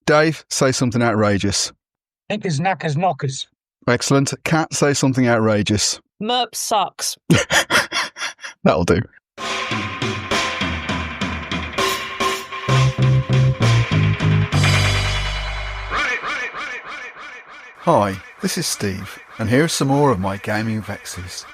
Dave, say something outrageous. Knickers, knackers, knockers. Excellent. Kat, say something outrageous. Merp sucks. That'll do. Hi, this is Steve, and here are some more of my gaming vexes.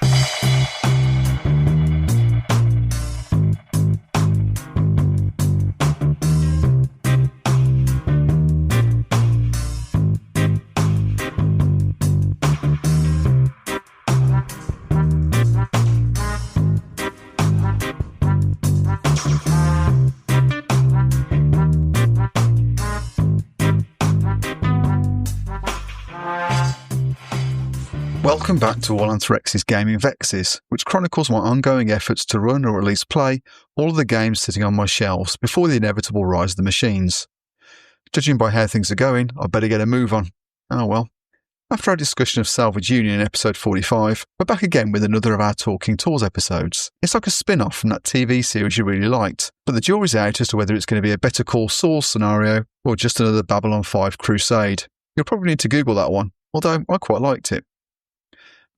Welcome back to All Anthorex's Gaming Vexes, which chronicles my ongoing efforts to run or at least play all of the games sitting on my shelves before the inevitable rise of the machines. Judging by how things are going, I'd better get a move on. Oh well. After our discussion of Salvage Union in episode 45, we're back again with another of our Talking Tours episodes. It's like a spin-off from that TV series you really liked, but the jury's out as to whether it's going to be a Better Call Saul scenario or just another Babylon 5 crusade. You'll probably need to Google that one, although I quite liked it.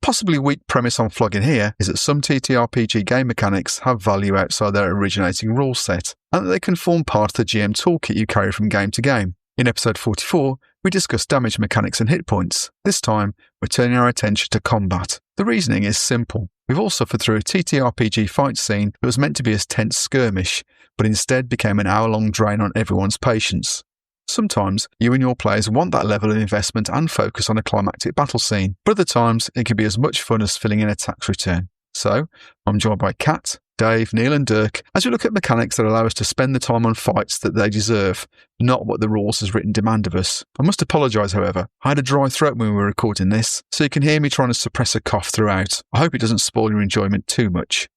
Possibly weak premise I'm flogging here is that some ttrpg game mechanics have value outside their originating rule set, and that they can form part of the GM toolkit you carry from game to game. In episode 44, we discussed damage mechanics and hit points. This time, we're turning our attention to combat. The reasoning is simple. We've all suffered through a ttrpg fight scene that was meant to be a tense skirmish, but instead became an hour-long drain on everyone's patience. Sometimes, you and your players want that level of investment and focus on a climactic battle scene, but other times, it can be as much fun as filling in a tax return. So, I'm joined by Kat, Dave, Neil and Dirk as we look at mechanics that allow us to spend the time on fights that they deserve, not what the rules as written demand of us. I must apologise, however. I had a dry throat when we were recording this, so you can hear me trying to suppress a cough throughout. I hope it doesn't spoil your enjoyment too much.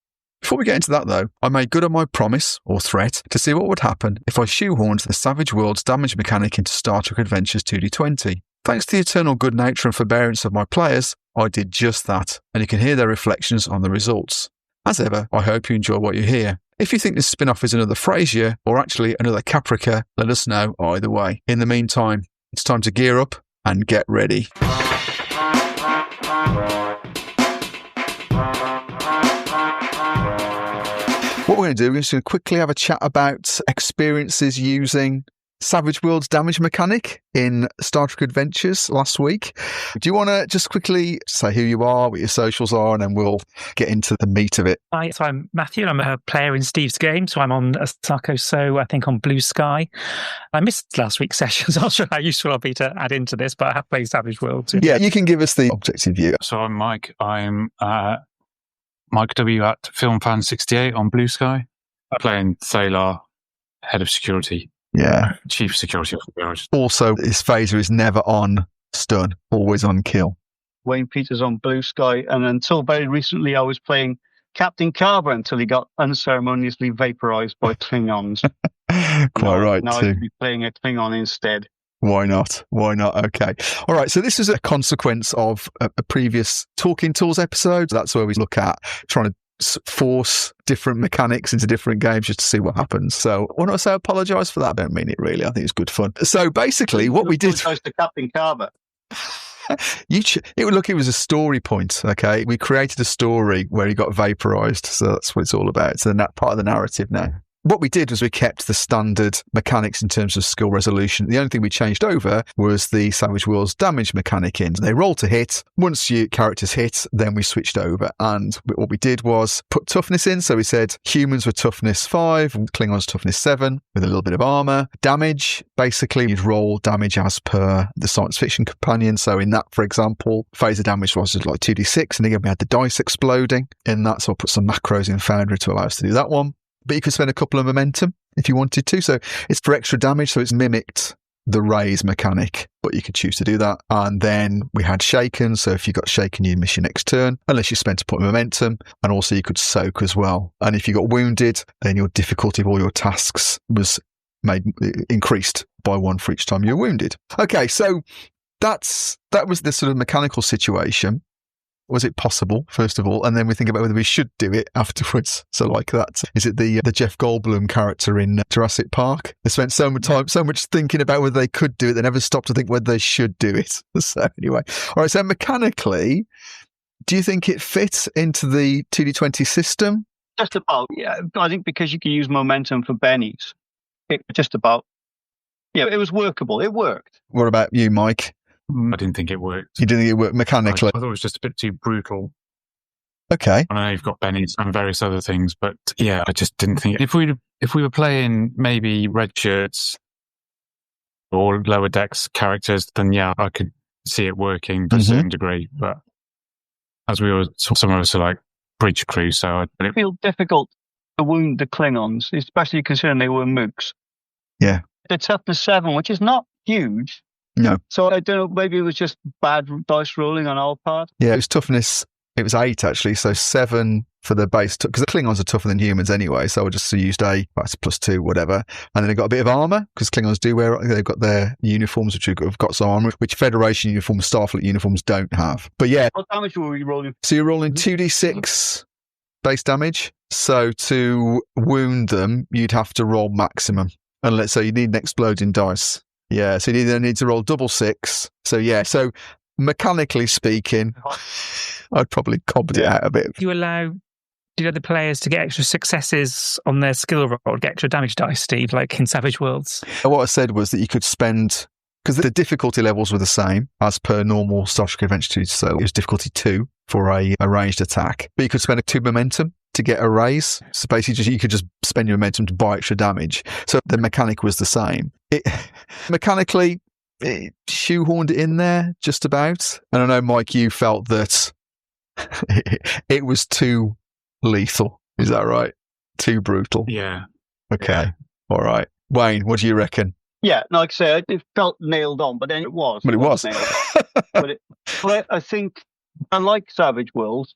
Before we get into that though, I made good on my promise, or threat, to see what would happen if I shoehorned the Savage Worlds damage mechanic into Star Trek Adventures 2D20. Thanks to the eternal good nature and forbearance of my players, I did just that, and you can hear their reflections on the results. As ever, I hope you enjoy what you hear. If you think this spin-off is another Frasier, or actually another Caprica, let us know either way. In the meantime, it's time to gear up and get ready. What we're going to do is quickly have a chat about experiences using Savage Worlds damage mechanic in Star Trek Adventures last week. Do you want to just quickly say who you are, what your socials are, and then we'll get into the meat of it? Hi, so I'm Matthew. I'm a player in Steve's game, so I'm on Asako, so I think on Blue Sky. I missed last week's session, so I'm not sure how useful I'll be to add into this, but I have played Savage Worlds. Yeah, you can give us the objective view. So I'm Mike. I'm Mike W at FilmFan68 on Blue Sky, playing Thalar, Head of Security. Yeah. Chief Security Officer. Also, his phaser is never on stun, always on kill. Wayne Peters on Blue Sky, and until very recently I was playing Captain Carver until he got unceremoniously vaporized by Klingons. Quite right, now too. I could be playing a Klingon instead. Why not? Why not? Okay. All right. So this is a consequence of a previous Talking Tools episode. That's where we look at trying to force different mechanics into different games just to see what happens. So when I say apologise for that, I don't mean it really. I think it's good fun. So basically what we did... Apologise to Captain Carver. It was a story point, okay? We created a story where he got vaporised. So that's what it's all about. It's part of the narrative now. What we did was we kept the standard mechanics in terms of skill resolution. The only thing we changed over was the Savage Worlds damage mechanic in. They roll to hit. Once your characters hit, then we switched over. And what we did was put toughness in. So we said humans were toughness 5, and Klingons toughness 7 with a little bit of armour. Damage, basically you'd roll damage as per the science fiction companion. So in that, for example, phaser damage was like 2d6. And again, we had the dice exploding in that. So I put some macros in Foundry to allow us to do that one. But you could spend a couple of momentum if you wanted to. So it's for extra damage. So it's mimicked the raise mechanic, but you could choose to do that. And then we had shaken. So if you got shaken, you miss your next turn, unless you spent a point of momentum. And also you could soak as well. And if you got wounded, then your difficulty of all your tasks was increased by 1 for each time you were wounded. Okay, so that was the sort of mechanical situation. Was it possible, first of all? And then we think about whether we should do it afterwards. So like that. Is it the Jeff Goldblum character in Jurassic Park? They spent so much thinking about whether they could do it. They never stopped to think whether they should do it. So anyway. All right. So mechanically, do you think it fits into the 2D20 system? Just about, yeah. I think because you can use momentum for bennies, it was workable. It worked. What about you, Mike? I didn't think it worked. You didn't think it worked mechanically? I thought it was just a bit too brutal. Okay. I know you've got bennies and various other things, but yeah, I just didn't think... If we were playing maybe red shirts or lower decks characters, then yeah, I could see it working to a certain degree. But as some of us are like bridge crew, so it feels difficult to wound the Klingons, especially considering they were mooks. Yeah. The toughness 7, which is not huge. No. So I don't know, maybe it was just bad dice rolling on our part. Yeah, it was toughness. It was 8 actually, so 7 for the base, because the Klingons are tougher than humans anyway, so I just used that's +2, whatever. And then they got a bit of armour, because Klingons do they've got their uniforms, which have got some armour, which Federation uniforms, Starfleet uniforms don't have. But yeah. What damage were we rolling? So you're rolling 2d6 base damage, so to wound them, you'd have to roll maximum. And let's say you need an exploding dice. Yeah, so you either need to roll double 6. So yeah, so mechanically speaking, I'd probably cobbed it out a bit. You allow the players to get extra successes on their skill roll, get extra damage dice, Steve, like in Savage Worlds. What I said was that you could spend, because the difficulty levels were the same as per normal Star Trek Adventure 2, so it was difficulty 2 for a ranged attack, but you could spend 2 momentum to get a raise. So basically, you could just spend your momentum to buy extra damage. So the mechanic was the same. Mechanically, it shoehorned it in there just about. And I know, Mike, you felt that it was too lethal. Is that right? Too brutal. Yeah. Okay. Yeah. All right. Wayne, what do you reckon? Yeah, like I said, it felt nailed on, but then it was. But it was. But I think I like Savage Worlds,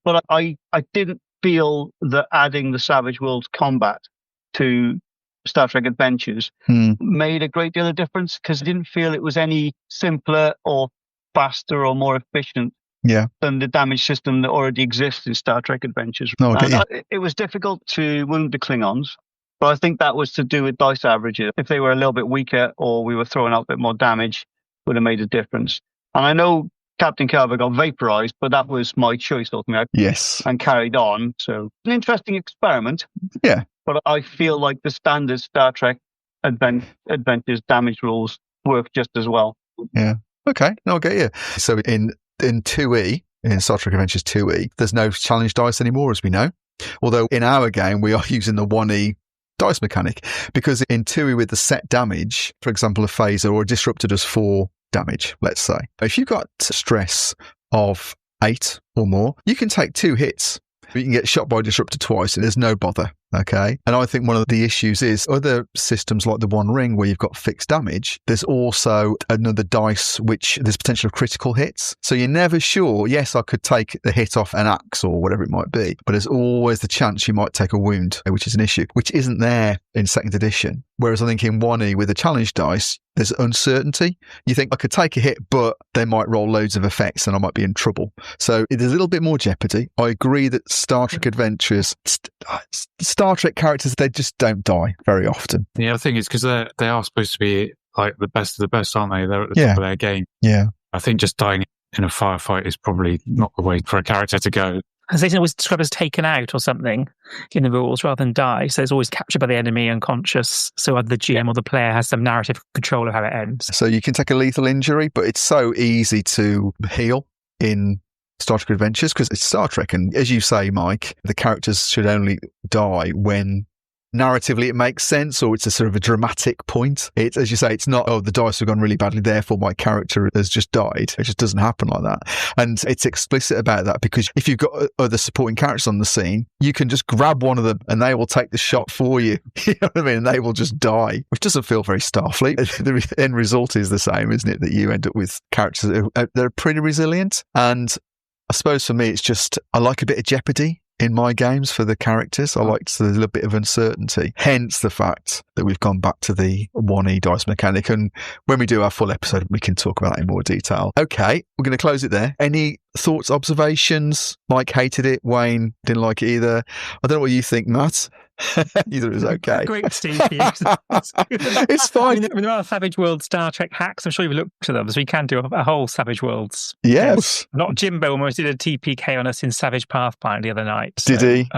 but I didn't feel that adding the Savage Worlds combat to Star Trek Adventures made a great deal of difference, because I didn't feel it was any simpler or faster or more efficient than the damage system that already exists in Star Trek Adventures. No, okay, it was difficult to wound the Klingons, but I think that was to do with dice averages. If they were a little bit weaker or we were throwing out a bit more damage, would have made a difference. And I know Captain Carver got vaporized, but that was my choice ultimately. Yes. And carried on. So an interesting experiment. Yeah. But I feel like the standard Star Trek Adventures damage rules work just as well. Yeah. Okay. No, I'll get you. So in 2E, in Star Trek Adventures 2E, there's no challenge dice anymore, as we know. Although in our game, we are using the 1E dice mechanic, because in 2E with the set damage, for example, a phaser or a disruptor does 4 damage, let's say. If you've got stress of 8 or more, you can take 2 hits. You can get shot by a disruptor twice and there's no bother. Okay. And I think one of the issues is other systems like the One Ring, where you've got fixed damage, there's also another dice which there's potential critical hits. So you're never sure. Yes, I could take the hit off an axe or whatever it might be, but there's always the chance you might take a wound, which is an issue, which isn't there in 2nd edition. Whereas I think in 1E with the challenge dice, there's uncertainty. You think I could take a hit, but they might roll loads of effects and I might be in trouble. So there's a little bit more jeopardy. I agree that Star Trek Adventures, Star Trek characters, they just don't die very often. The other thing is because they are supposed to be like the best of the best, aren't they? They're at the top of their game. Yeah. I think just dying in a firefight is probably not the way for a character to go. As they always described as taken out or something in the rules rather than die. So it's always captured by the enemy, unconscious. So either the GM or the player has some narrative control of how it ends. So you can take a lethal injury, but it's so easy to heal in Star Trek Adventures because it's Star Trek. And as you say, Mike, the characters should only die when narratively it makes sense, or it's a sort of a dramatic point. It's, as you say, it's not, oh, the dice have gone really badly, therefore my character has just died. It just doesn't happen like that. And it's explicit about that because if you've got other supporting characters on the scene, you can just grab one of them and they will take the shot for you. You know what I mean? And they will just die, which doesn't feel very Starfleet. The end result is the same, isn't it? That you end up with characters that are pretty resilient. And I suppose for me, it's just, I like a bit of jeopardy in my games for the characters. I like the little bit of uncertainty. Hence the fact that we've gone back to the 1E dice mechanic. And when we do our full episode, we can talk about that in more detail. Okay, we're going to close it there. Any thoughts, observations? Mike hated it. Wayne didn't like it either. I don't know what you think, Matt. Either is okay. Great, Steve. It's fine. I mean, there are Savage Worlds Star Trek hacks. I'm sure you've looked to them, so we can do a whole Savage Worlds. Yes. Not Jimbo almost did a TPK on us in Savage Pathfinder the other night. Did he?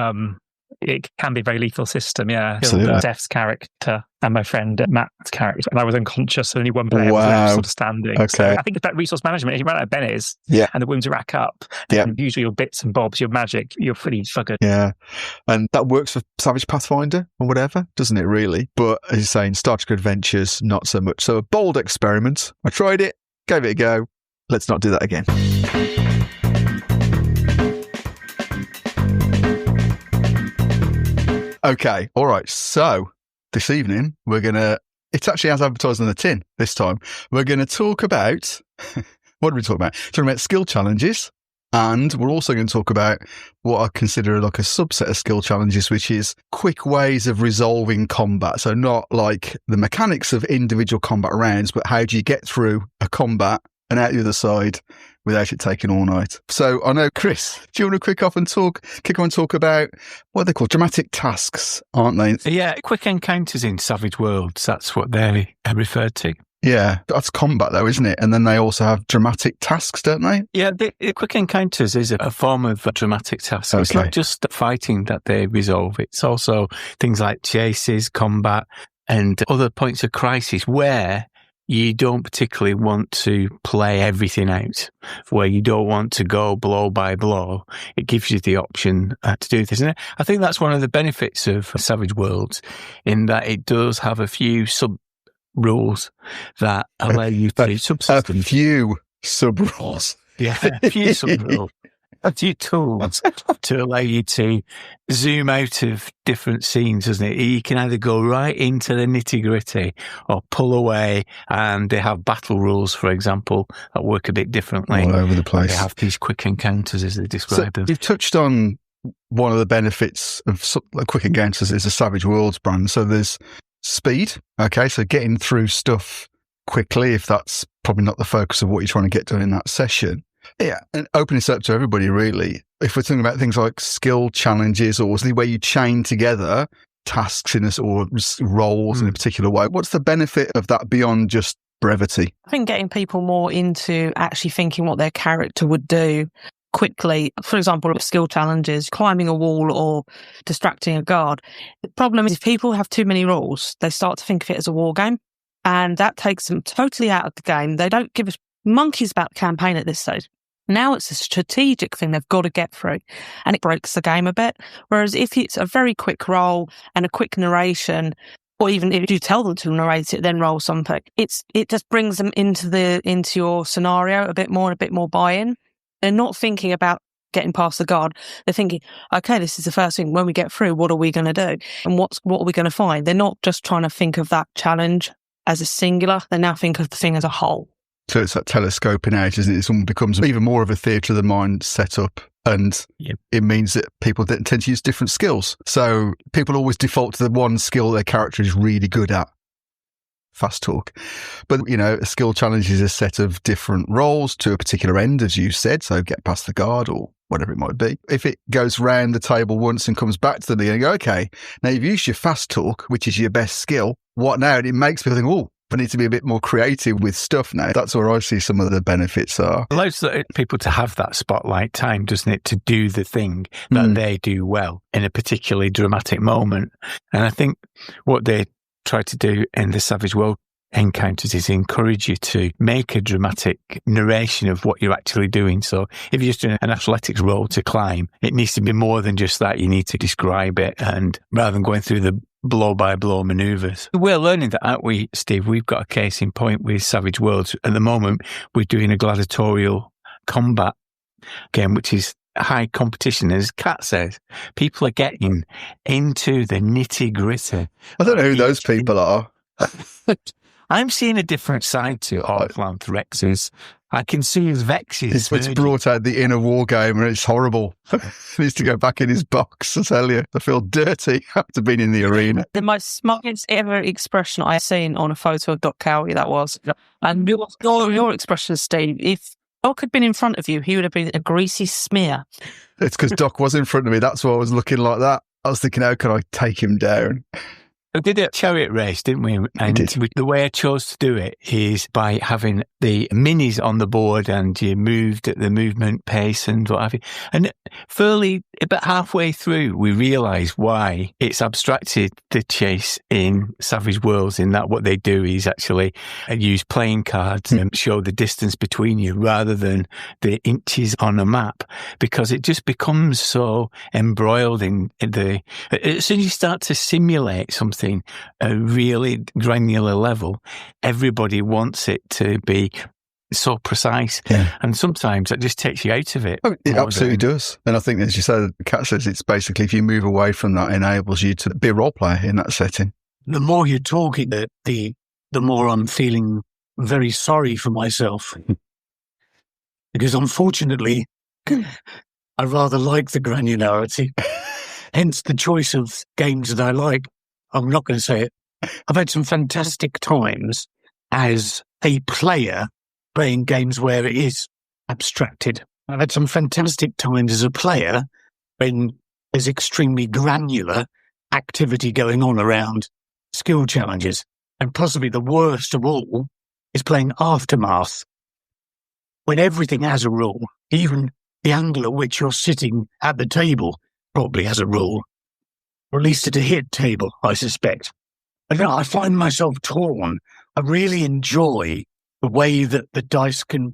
It can be a very lethal system, yeah. Absolutely. Steph's character and my friend Matt's character. And I was unconscious, only one player was left sort of standing. Okay. So I think it's about resource management. If you run out of bennies and the wounds rack up, and usually your bits and bobs, your magic, you're pretty buggered. Yeah. And that works for Savage Pathfinder or whatever, doesn't it really? But as you're saying, Star Trek Adventures, not so much. So a bold experiment. I tried it, gave it a go. Let's not do that again. Okay, all right. So this evening, it's actually as advertised on the tin this time. We're going to talk about, what are we talking about? Talking about skill challenges. And we're also going to talk about what I consider like a subset of skill challenges, which is quick ways of resolving combat. So not like the mechanics of individual combat rounds, but how do you get through a combat and out the other side without it taking all night. So I know, Chris, do you want to kick off and talk about what they call dramatic tasks, aren't they? Yeah, quick encounters in Savage Worlds. That's what they refer to. Yeah, that's combat though, isn't it? And then they also have dramatic tasks, don't they? Yeah, the quick encounters is a form of dramatic task. Okay. It's not just fighting that they resolve. It's also things like chases, combat, and other points of crisis where you don't particularly want to play everything out, where you don't want to go blow by blow. It gives you the option to do this. And I think that's one of the benefits of Savage Worlds, in that it does have a few sub-rules that allow you to subsystem. A few sub-rules. Yeah, a few sub-rules. A few tools to allow you to zoom out of different scenes, doesn't it? You can either go right into the nitty-gritty or pull away, and they have battle rules, for example, that work a bit differently. All over the place. They have these quick encounters, as they describe them. You've touched on one of the benefits of quick encounters is the Savage Worlds brand. So there's speed, okay, so getting through stuff quickly, if that's probably not the focus of what you're trying to get done in that session. Yeah, and open this up to everybody, really. If we're talking about things like skill challenges or the way you chain together tasks or roles in a particular way, what's the benefit of that beyond just brevity? I think getting people more into actually thinking what their character would do quickly. For example, skill challenges, climbing a wall or distracting a guard. The problem is if people have too many rules, they start to think of it as a war game, and that takes them totally out of the game. They don't give a monkeys about the campaign at this stage. Now it's a strategic thing they've got to get through, and it breaks the game a bit. Whereas if it's a very quick roll and a quick narration, or even if you tell them to narrate it, then roll something, it just brings them into your scenario a bit more buy-in. They're not thinking about getting past the guard. They're thinking, okay, this is the first thing. When we get through, what are we going to do? And what are we going to find? They're not just trying to think of that challenge as a singular. They now think of the thing as a whole. So it's that telescoping out, isn't it? It becomes even more of a theatre of the mind setup, and it means that people tend to use different skills. So people always default to the one skill their character is really good at. Fast talk. But, a skill challenge is a set of different roles to a particular end, as you said. So get past the guard or whatever it might be. If it goes round the table once and comes back to the beginning, okay, now you've used your fast talk, which is your best skill. What now? And it makes people think, oh, I need to be a bit more creative with stuff now. That's where I see some of the benefits are. It allows people to have that spotlight time, doesn't it, to do the thing that they do well in a particularly dramatic moment. And I think what they try to do in the Savage World encounters is encourage you to make a dramatic narration of what you're actually doing. So if you're just doing an athletics roll to climb, it needs to be more than just that. You need to describe it, and rather than going through the blow-by-blow manoeuvres. We're learning that, aren't we, Steve? We've got a case in point with Savage Worlds. At the moment, we're doing a gladiatorial combat game, which is high competition. As Kat says, people are getting into the nitty-gritty. I don't know who those people are. I'm seeing a different side to Orclanth Rex's I can see his vexes. It's brought out the inner war game, and it's horrible. He needs to go back in his box, I tell you. I feel dirty after being in the arena. The most smuggest ever expression I've seen on a photo of Doc Cowie, that was. And your expression, Steve, if Doc had been in front of you, he would have been a greasy smear. It's because Doc was in front of me. That's why I was looking like that. I was thinking, how can I take him down? We did a chariot race, didn't we? And the way I chose to do it is by having the minis on the board, and you moved at the movement pace and what have you. And fairly, about halfway through, we realised why it's abstracted the chase in Savage Worlds, in that what they do is actually use playing cards and show the distance between you rather than the inches on a map, because it just becomes so embroiled in the... As soon as you start to simulate something, a really granular level, everybody wants it to be so precise, and sometimes it just takes you out of it. Oh, it absolutely does. And I think, as you said, Kat says, it's basically, if you move away from that, it enables you to be a role player in that setting. The more you're talking, the more I'm feeling very sorry for myself, because unfortunately I rather like the granularity, hence the choice of games that I like. I'm not going to say it. I've had some fantastic times as a player playing games where it is abstracted. I've had some fantastic times as a player when there's extremely granular activity going on around skill challenges. And possibly the worst of all is playing Aftermath, when everything has a rule. Even the angle at which you're sitting at the table probably has a rule. Or at least at a hit table, I suspect. And I find myself torn. I really enjoy the way that the dice can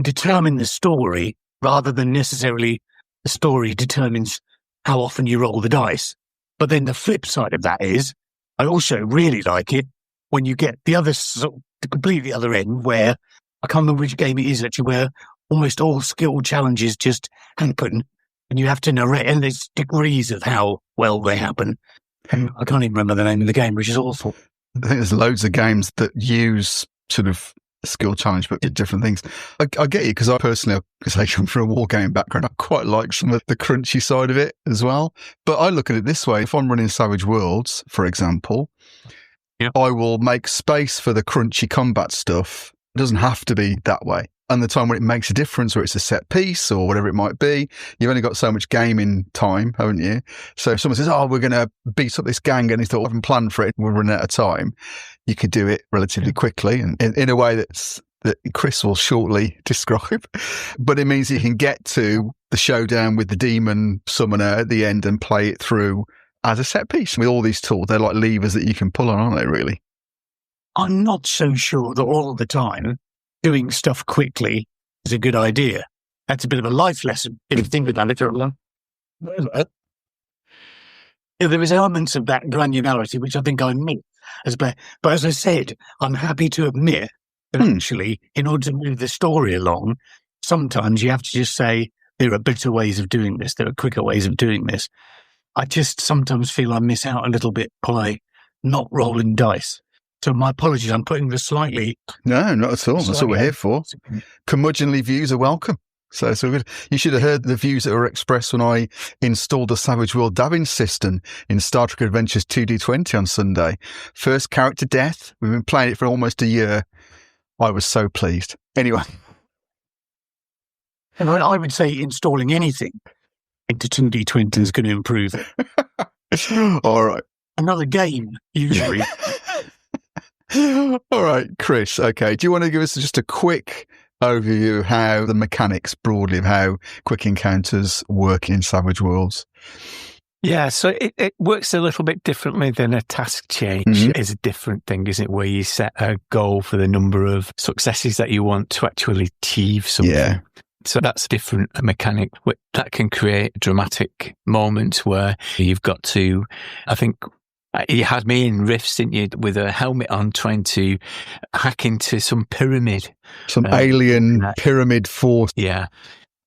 determine the story, rather than necessarily the story determines how often you roll the dice. But then the flip side of that is, I also really like it when you get the completely other end, where I can't remember which game it is actually, where almost all skill challenges just happen. And you have to narrate, and there's degrees of how well they happen. And I can't even remember the name of the game, which is awful. I think there's loads of games that use sort of skill challenge, but different things. I get you, because I personally, because I come from a wargaming background, I quite like some of the crunchy side of it as well. But I look at it this way: if I'm running Savage Worlds, for example, I will make space for the crunchy combat stuff. It doesn't have to be that way. And the time when it makes a difference, where it's a set piece or whatever it might be, you've only got so much gaming time, haven't you? So if someone says, we're going to beat up this gang, and you thought, I haven't planned for it, we're running out of time, you could do it relatively quickly, and in a way that Chris will shortly describe. But it means you can get to the showdown with the demon summoner at the end and play it through as a set piece. With all these tools, they're like levers that you can pull on, aren't they, really? I'm not so sure that all the time doing stuff quickly is a good idea. That's a bit of a life lesson, if you think about it. There is elements of that granularity which I think I miss as a player. But as I said, I'm happy to admit that actually, in order to move the story along, sometimes you have to just say, there are better ways of doing this, there are quicker ways of doing this. I just sometimes feel I miss out a little bit by not rolling dice. So my apologies, I'm putting this slightly... No, not at all. That's what we're here for. Curmudgeonly views are welcome. So it's all good. You should have heard the views that were expressed when I installed the Savage World dabbing system in Star Trek Adventures 2D20 on Sunday. First character death. We've been playing it for almost a year. I was so pleased. Anyway. And I would say installing anything into 2D20 is going to improve it. All right. Another game, usually. All right, Chris. Okay. Do you want to give us just a quick overview of how the mechanics broadly of how quick encounters work in Savage Worlds? Yeah, so it works a little bit differently than a task change. It's a different thing, isn't it? Where you set a goal for the number of successes that you want to actually achieve something. Yeah. So that's a different mechanic that can create dramatic moments where you've got to, I think, you had me in Rifts, didn't you, with a helmet on, trying to hack into some pyramid. Some alien pyramid fort. Yeah,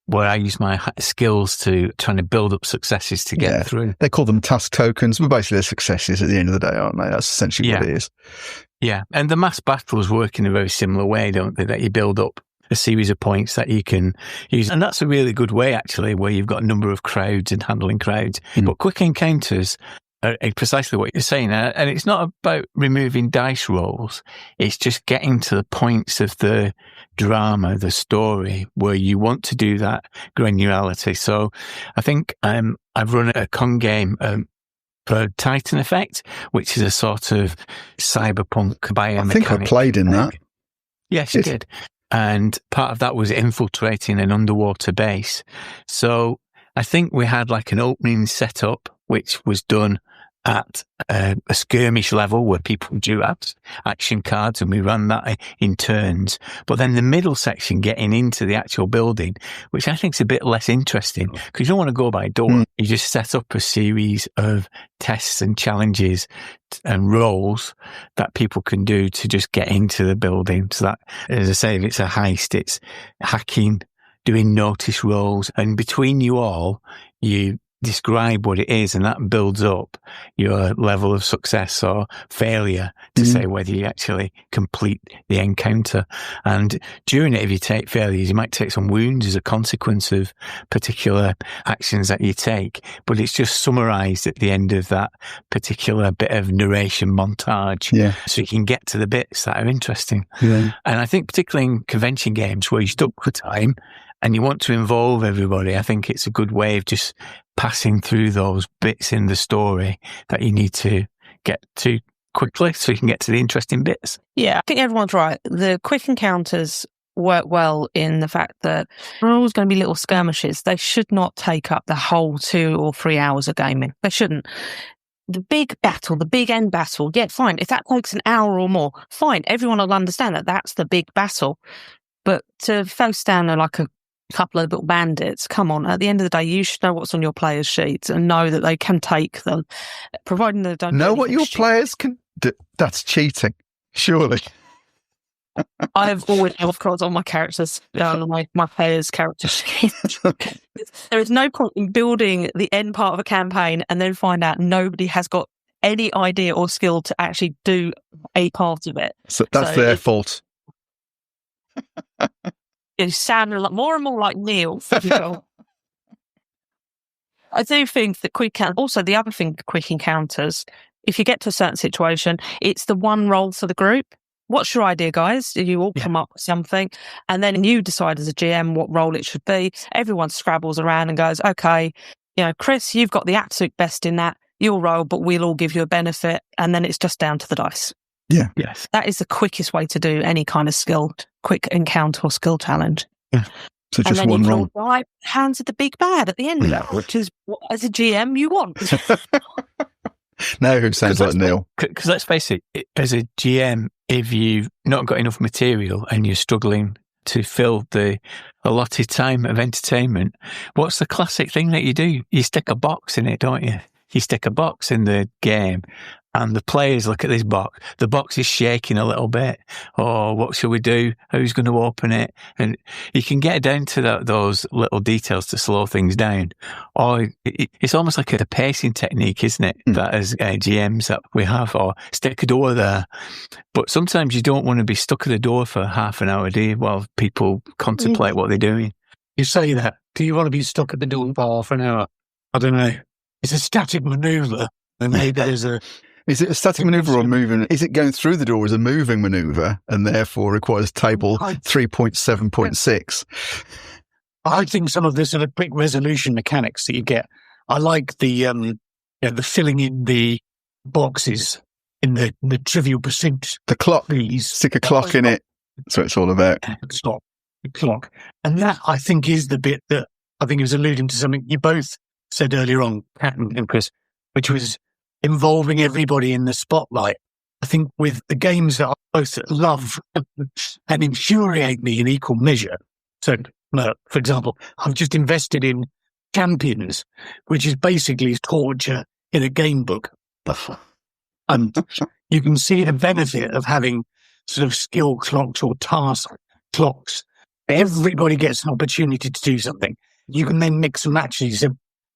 where I use my skills to trying to build up successes to get through. They call them task tokens, but basically they're successes at the end of the day, aren't they? That's essentially what it is. Yeah, and the mass battles work in a very similar way, don't they? That you build up a series of points that you can use. And that's a really good way, actually, where you've got a number of crowds and handling crowds. But quick encounters are precisely what you're saying. And it's not about removing dice rolls. It's just getting to the points of the drama, the story, where you want to do that granularity. So I think I've run a con game for Titan Effect, which is a sort of cyberpunk biomechanic. I think I played in that. Yes, you did. And part of that was infiltrating an underwater base. So I think we had like an opening setup, which was done at a skirmish level where people drew out action cards, and we ran that in turns. But then the middle section, getting into the actual building, which I think is a bit less interesting, because you don't want to go by door. You just set up a series of tests and challenges and roles that people can do to just get into the building. So that, as I say, if it's a heist, it's hacking, doing notice rolls, and between you all, you describe what it is, and that builds up your level of success or failure to say whether you actually complete the encounter. And during it, if you take failures, you might take some wounds as a consequence of particular actions that you take, but it's just summarized at the end of that particular bit of narration montage. So you can get to the bits that are interesting. And I think particularly in convention games where you're stuck for time and you want to involve everybody, I think it's a good way of just passing through those bits in the story that you need to get to quickly so you can get to the interesting bits. Yeah, I think everyone's right. The quick encounters work well in the fact that there are always going to be little skirmishes. They should not take up the whole 2 or 3 hours of gaming. They shouldn't. The big battle, the big end battle, yeah, fine. If that takes an hour or more, fine. Everyone will understand that that's the big battle. But to face down like a couple of little bandits, come on, at the end of the day, you should know what's on your players' sheets and know that they can take them, providing they don't know what your players can do. That's cheating, surely. I have always have cards on my characters, my players' character sheets. There is no point in building the end part of a campaign and then find out nobody has got any idea or skill to actually do a part of it. So that's their fault. You sound more and more like Neil. I do think that also the other thing, quick encounters, if you get to a certain situation, it's the one role for the group. What's your idea, guys? You all come up with something, and then you decide as a GM what role it should be. Everyone scrabbles around and goes, okay, Chris, you've got the absolute best in that. You'll roll, but we'll all give you a benefit, and then it's just down to the dice. Yeah. Yes. That is the quickest way to do any kind of quick encounter or skill challenge. Yeah. So just and then one you roll. All hands at the big bad at the end of that, which is what, as a GM, you want. Now who sounds like Neil? Because let's face it, as a GM, if you've not got enough material and you're struggling to fill the allotted time of entertainment, what's the classic thing that you do? You stick a box in it, don't you? You stick a box in the game, and the players look at this box. The box is shaking a little bit. Oh, what shall we do? Who's going to open it? And you can get down to those little details to slow things down. Or it's almost like a pacing technique, isn't it? That as GMs that we have, or stick a door there. But sometimes you don't want to be stuck at the door for half an hour, do you, while people contemplate what they're doing? You say that. Do you want to be stuck at the door for half an hour? I don't know. It's a static manoeuvre. And maybe there's a... Is it a static manoeuvre or moving? Is it going through the door as a moving manoeuvre and therefore requires table 3.7.6? I think some of the sort of quick resolution mechanics that you get. I like the filling in the boxes in the Trivial Pursuit. The clock. Stick a clock in it. That's what it's all about. Stop. The clock. And that, I think, is the bit that I think it was alluding to something you both said earlier on, Pat and Chris, which was involving everybody in the spotlight. I think with the games that I both love and infuriate me in equal measure. So, for example, I've just invested in Champions, which is basically torture in a game book. And you can see the benefit of having sort of skill clocks or task clocks. Everybody gets an opportunity to do something. You can then mix and match these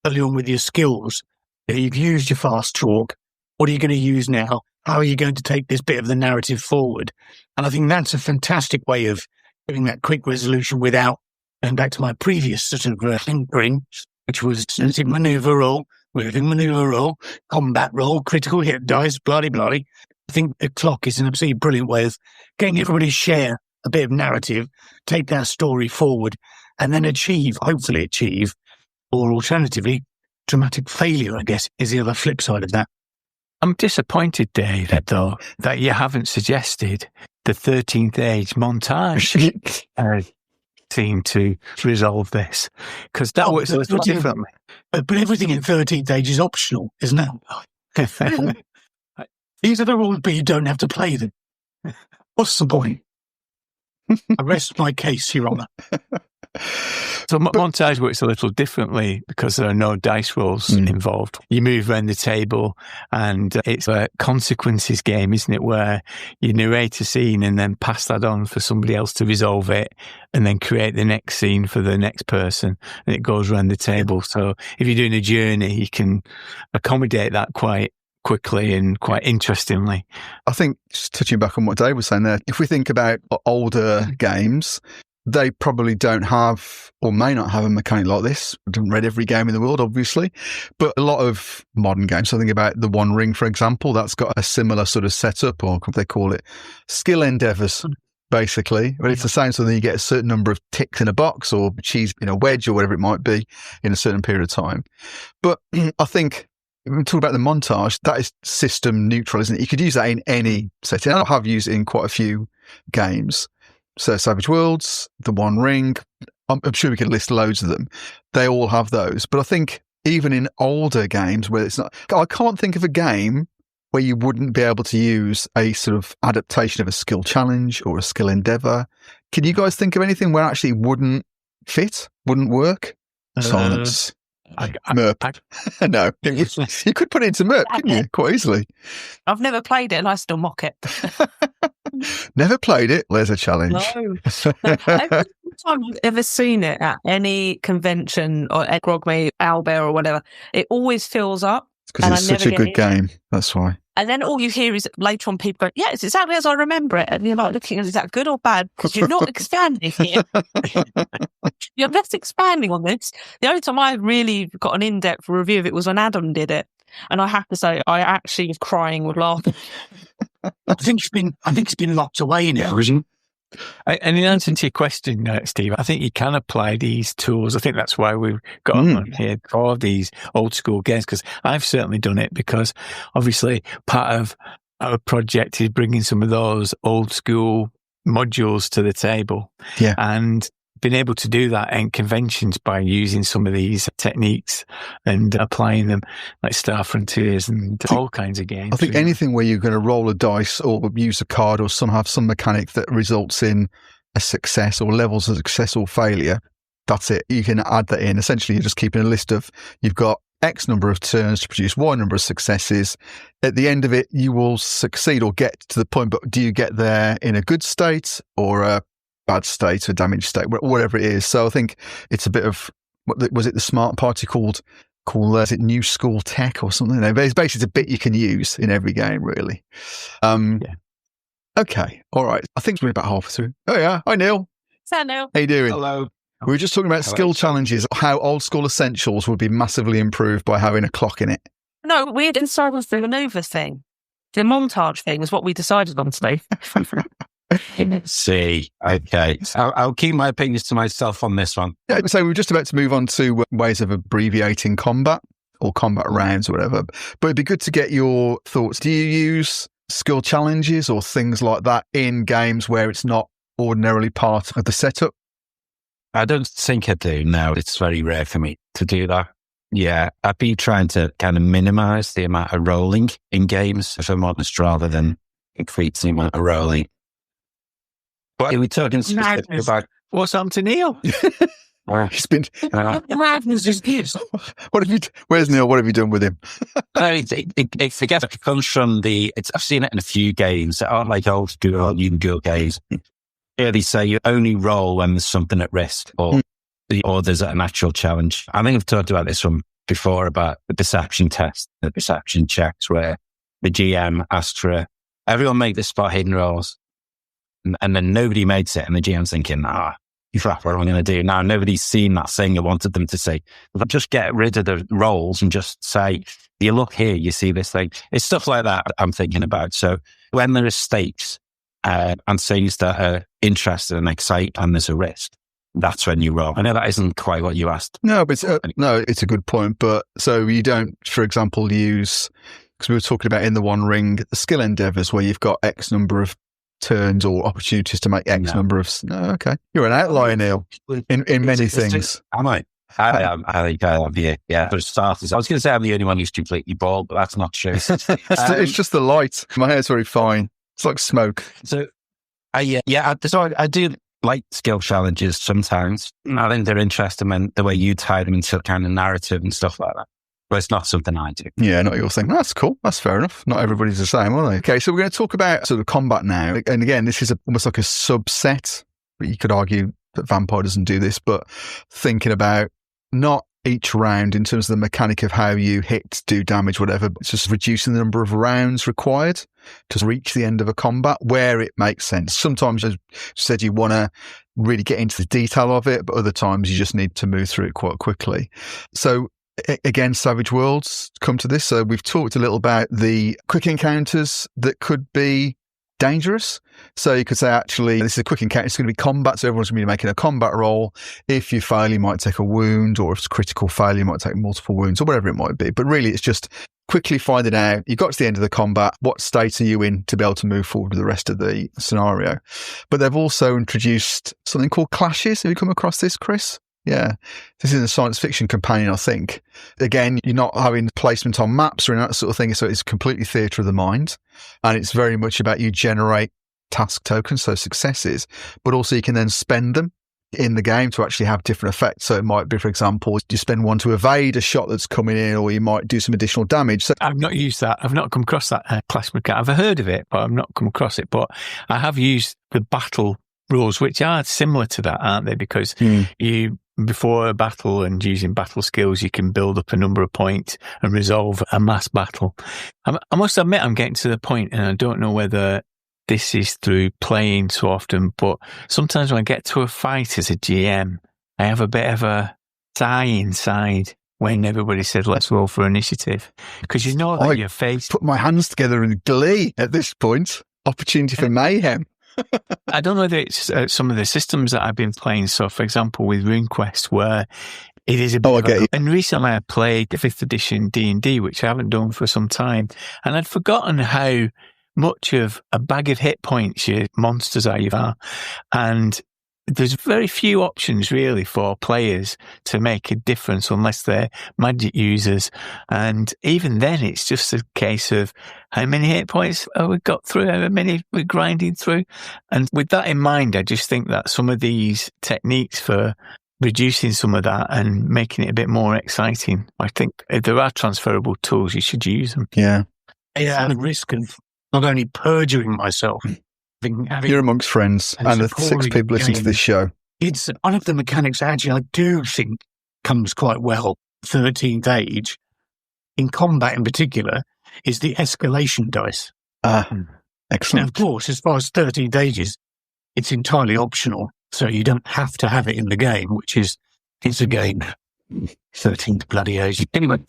early on with your skills. You've used your fast talk. What are you going to use now? How are you going to take this bit of the narrative forward? And I think that's a fantastic way of doing that quick resolution without going back to my previous sort of tinkering, which was moving maneuver roll, combat roll, critical hit dice, blah-de-blah. I think a clock is an absolutely brilliant way of getting everybody to share a bit of narrative, take their story forward, and then hopefully achieve, or alternatively, dramatic failure, I guess, is the other flip side of that. I'm disappointed, David, though, that you haven't suggested the 13th age montage seem to resolve this, because that works a little differently. But everything in 13th age is optional, isn't it? These are the rules, but you don't have to play them. What's the point? I rest my case, Your Honour. So montage works a little differently because there are no dice rolls involved. You move around the table, and it's a consequences game, isn't it? Where you narrate a scene and then pass that on for somebody else to resolve it, and then create the next scene for the next person, and it goes around the table. So if you're doing a journey, you can accommodate that quite quickly and quite interestingly. I think, just touching back on what Dave was saying there, if we think about older games, they probably don't have, or may not have, a mechanic like this. I haven't read every game in the world, obviously, but a lot of modern games, so think about the One Ring, for example, that's got a similar sort of setup, or what they call it, skill endeavours, basically. But it's the same sort of thing. You get a certain number of ticks in a box, or cheese in a wedge, or whatever it might be, in a certain period of time. But I think, when we talk about the montage, that is system neutral, isn't it? You could use that in any setting. I have used it in quite a few games. So Savage Worlds, The One Ring, I'm sure we could list loads of them. They all have those. But I think even in older games where it's not, I can't think of a game where you wouldn't be able to use a sort of adaptation of a skill challenge or a skill endeavour. Can you guys think of anything where it actually wouldn't fit, wouldn't work? Silence. Merp. No. You could put it into Merp, couldn't you? Quite easily. I've never played it and I still mock it. Never played it? There's a challenge. No. Every time I've ever seen it at any convention or at Grogme, Owlbear or whatever, it always fills up. It's because it's such a good game. That's why. And then all you hear is later on people go, yeah, it's exactly as I remember it. And you're like looking at, is that good or bad? Because you're not expanding here. You're just expanding on this. The only time I really got an in-depth review of it was when Adam did it. And I have to say, I actually was crying with laughter. I think it's been locked away now, isn't it? And in answer to your question, Steve, I think you can apply these tools. I think that's why we've got on here for these old school games, because I've certainly done it, because obviously part of our project is bringing some of those old school modules to the table. Yeah. And been able to do that in conventions by using some of these techniques and applying them, like Star Frontiers and all kinds of games. I think anything where you're going to roll a dice or use a card or have some mechanic that results in a success or levels of success or failure, that's it. You can add that in. Essentially, you're just keeping a list of, you've got X number of turns to produce Y number of successes. At the end of it, you will succeed or get to the point, but do you get there in a good state or a bad state or damaged state, whatever it is? So I think it's a bit of, what was it the smart party called is it New School Tech or something? It's basically a bit you can use in every game, really. Okay, all right. I think we're about halfway through. Oh yeah, hi Neil. Hello, Neil. How you doing? Hello. We were just talking about skill challenges, how old school essentials would be massively improved by having a clock in it. No, we didn't start with the maneuver thing. The montage thing was what we decided on today. See, okay. I'll keep my opinions to myself on this one. Yeah, so we were just about to move on to ways of abbreviating combat or combat rounds or whatever. But it'd be good to get your thoughts. Do you use skill challenges or things like that in games where it's not ordinarily part of the setup? I don't think I do now. It's very rare for me to do that. Yeah, I'd be trying to kind of minimize the amount of rolling in games, if I'm honest, rather than increase the amount of rolling. But are we talking specifically about what's happened to Neil? He's been. Madness is this. Where's Neil? What have you done with him? I forget it comes from I've seen it in a few games that aren't like old school games. Here they say you only roll when there's something at risk or there's a natural challenge. I think I've talked about this one before about the perception test, the perception checks where the GM asks for everyone make the spot hidden rolls. and then nobody makes it, and the GM's thinking, crap, what am I going to do? Now nobody's seen that thing I wanted them to see. But just get rid of the roles and just say, you look here, you see this thing. It's stuff like that I'm thinking about. So when there is stakes and things that are interesting and excite and there's a risk, that's when you roll. I know that isn't quite what you asked. No, but it's a good point. But so you don't, for example, use, because we were talking about in the One Ring, the skill endeavors where you've got X number of turns or opportunities to make X number of. No, okay, you're an outlier, Neil, in many things. Am I? I am. I think I am. Yeah. For starters, I was going to say I'm the only one who's completely bald, but that's not true. It's just the light. My hair's very fine. It's like smoke. So, I do like skill challenges sometimes. I think they're interesting when the way you tie them into kind of narrative and stuff like that. But it's not something I do. Yeah, not your thing. That's cool. That's fair enough. Not everybody's the same, are they? Okay, so we're going to talk about sort of combat now. And again, this is almost like a subset. But you could argue that Vampire doesn't do this, but thinking about not each round in terms of the mechanic of how you hit, do damage, whatever, but just reducing the number of rounds required to reach the end of a combat where it makes sense. Sometimes, as you said, you want to really get into the detail of it, but other times you just need to move through it quite quickly. So again, Savage Worlds come to this. So we've talked a little about the quick encounters that could be dangerous. So you could say, actually, this is a quick encounter. It's going to be combat. So everyone's going to be making a combat roll. If you fail, you might take a wound, or if it's critical failure, you might take multiple wounds, or whatever it might be. But really, it's just quickly finding out, you got to the end of the combat, what state are you in to be able to move forward with the rest of the scenario. But they've also introduced something called clashes. Have you come across this, Chris? Yeah, this is a science fiction companion, I think. Again, you're not having placement on maps or that sort of thing, so it's completely theatre of the mind. And it's very much about you generate task tokens, so successes, but also you can then spend them in the game to actually have different effects. So it might be, for example, you spend one to evade a shot that's coming in, or you might do some additional damage. So I've not used that. I've not come across that class mechanic. I've heard of it, but I've not come across it. But I have used the battle rules, which are similar to that, aren't they? Because you, before a battle and using battle skills, you can build up a number of points and resolve a mass battle. I must admit, I'm getting to the point, and I don't know whether this is through playing so often, but sometimes when I get to a fight as a GM, I have a bit of a sigh inside when everybody says, let's roll for initiative. Because you know that you're faced. Put my hands together in glee at this point. Opportunity for mayhem. I don't know whether it's some of the systems that I've been playing. So, for example, with RuneQuest, where it is a bit and recently I played 5th edition D&D, which I haven't done for some time, and I'd forgotten how much of a bag of hit points your monsters are. And there's very few options really for players to make a difference unless they're magic users. And even then, it's just a case of how many hit points have we got through, how many we're grinding through. And with that in mind, I just think that some of these techniques for reducing some of that and making it a bit more exciting, I think if there are transferable tools, you should use them. Yeah. Yeah, and the risk of not only perjuring myself, you're amongst friends, and the 6 people listening to this show. It's one of the mechanics, actually, I do think comes quite well, 13th Age, in combat in particular, is the escalation dice. Excellent. Now, of course, as far as 13th Age is, it's entirely optional, so you don't have to have it in the game, which is, it's again, 13th bloody age. Anyway,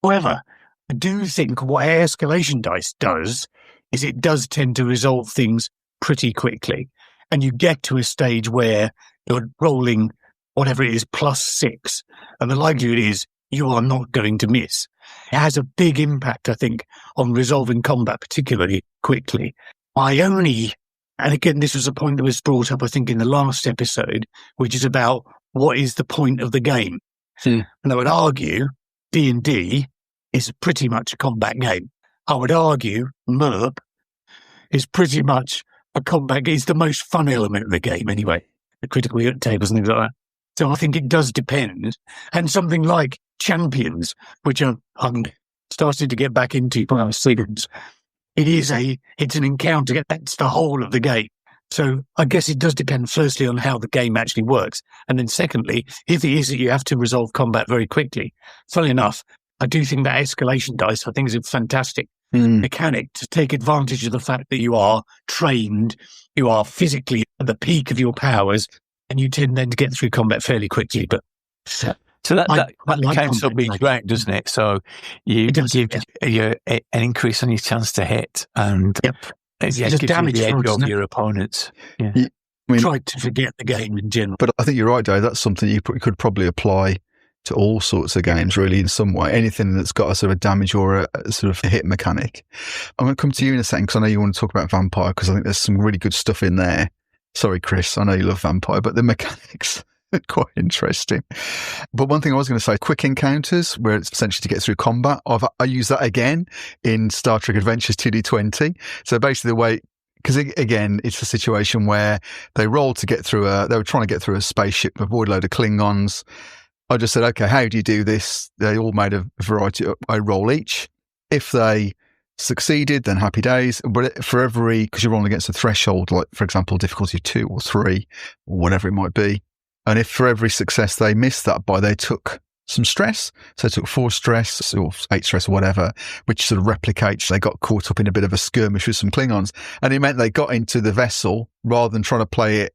however, I do think what escalation dice does is it does tend to resolve things pretty quickly. And you get to a stage where you're rolling whatever it is, +6. And the likelihood is you are not going to miss. It has a big impact, I think, on resolving combat particularly quickly. And again, this was a point that was brought up, I think, in the last episode, which is about what is the point of the game. And I would argue D&D is pretty much a combat game. I would argue MERP is pretty much a combat game. It's the most fun element of the game anyway, the critical hit tables and things like that. So I think it does depend. And something like Champions, which I'm starting to get back into by seasons, it's an encounter. That's the whole of the game. So I guess it does depend firstly on how the game actually works. And then secondly, if it is that you have to resolve combat very quickly, funnily enough, I do think that escalation dice, I think, is fantastic mechanic to take advantage of the fact that you are trained, you are physically at the peak of your powers, and you tend then to get through combat fairly quickly. But so that counts up each round, doesn't it? So you give you an increase on your chance to hit, and it's just damage the edge of your opponents. Yeah. Try to forget the game in general. But I think you're right, Dave. That's something you could probably apply to all sorts of games, really, in some way. Anything that's got a sort of damage or a sort of hit mechanic. I'm going to come to you in a second because I know you want to talk about Vampire, because I think there's some really good stuff in there. Sorry, Chris, I know you love Vampire, but the mechanics are quite interesting. But one thing I was going to say, quick encounters, where it's essentially to get through combat. I use that again in Star Trek Adventures 2D20. So basically the way... Because again, it's a situation where they rolled to get through they were trying to get through a spaceship, avoid a load of Klingons. I just said, okay, how do you do this? They all made a variety of a roll each. If they succeeded, then happy days. But for every, because you're rolling against a threshold, like for example, difficulty 2 or 3, or whatever it might be. And if for every success they missed that by, they took some stress. So they took 4 stress or 8 stress or whatever, which sort of replicates. They got caught up in a bit of a skirmish with some Klingons. And it meant they got into the vessel rather than trying to play it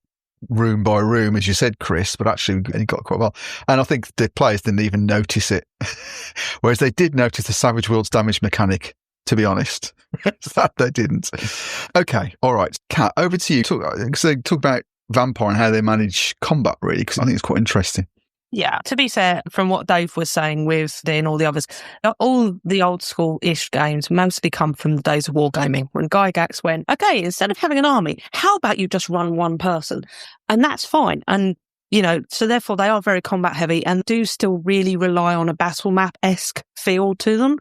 room by room, as you said, Chris, but actually it got quite well. And I think the players didn't even notice it. Whereas they did notice the Savage Worlds damage mechanic, to be honest. That they didn't. Okay, all right. Kat, over to you. Talk about Vampire and how they manage combat, really, because I think it's quite interesting. Yeah, to be fair, from what Dave was saying with D and all the others, all the old school-ish games mostly come from the days of wargaming, when Gygax went, okay, instead of having an army, how about you just run one person? And that's fine. And, so therefore they are very combat heavy and do still really rely on a battle map-esque feel to them.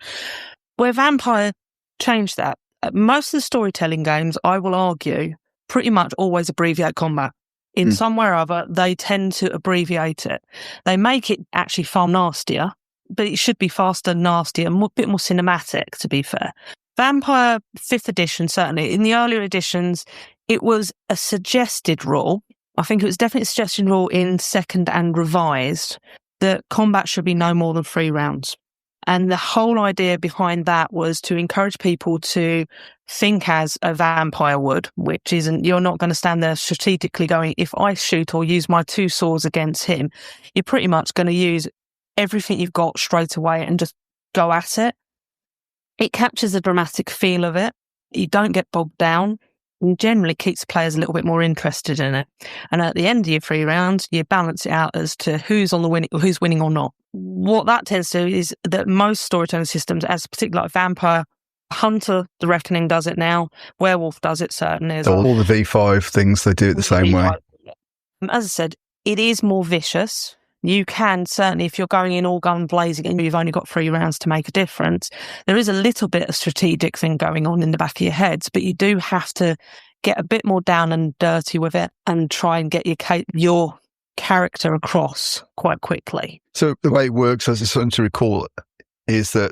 Where Vampire changed that. Most of the storytelling games, I will argue, pretty much always abbreviate combat. In some way or other, they tend to abbreviate it. They make it actually far nastier, but it should be faster, nastier, a bit more cinematic, to be fair. Vampire 5th edition, certainly. In the earlier editions, it was a suggested rule. I think it was definitely a suggested rule in 2nd and revised that combat should be no more than 3 rounds. And the whole idea behind that was to encourage people to think as a vampire would, which isn't, you're not going to stand there strategically going, if I shoot or use my 2 swords against him, you're pretty much going to use everything you've got straight away and just go at it. It captures the dramatic feel of it. You don't get bogged down. And generally keeps players a little bit more interested in it. And at the end of your 3 rounds, you balance it out as to who's winning or not. What that tends to do is that most storytelling systems, as particularly like Vampire, Hunter, The Reckoning does it now, Werewolf does it certainly as well. All the V5 things, they do it the same way. As I said, it is more vicious. You can certainly, if you're going in all gun blazing and you've only got 3 rounds to make a difference, there is a little bit of strategic thing going on in the back of your heads, but you do have to get a bit more down and dirty with it and try and get your character across quite quickly. So the way it works, as it's something to recall, is that,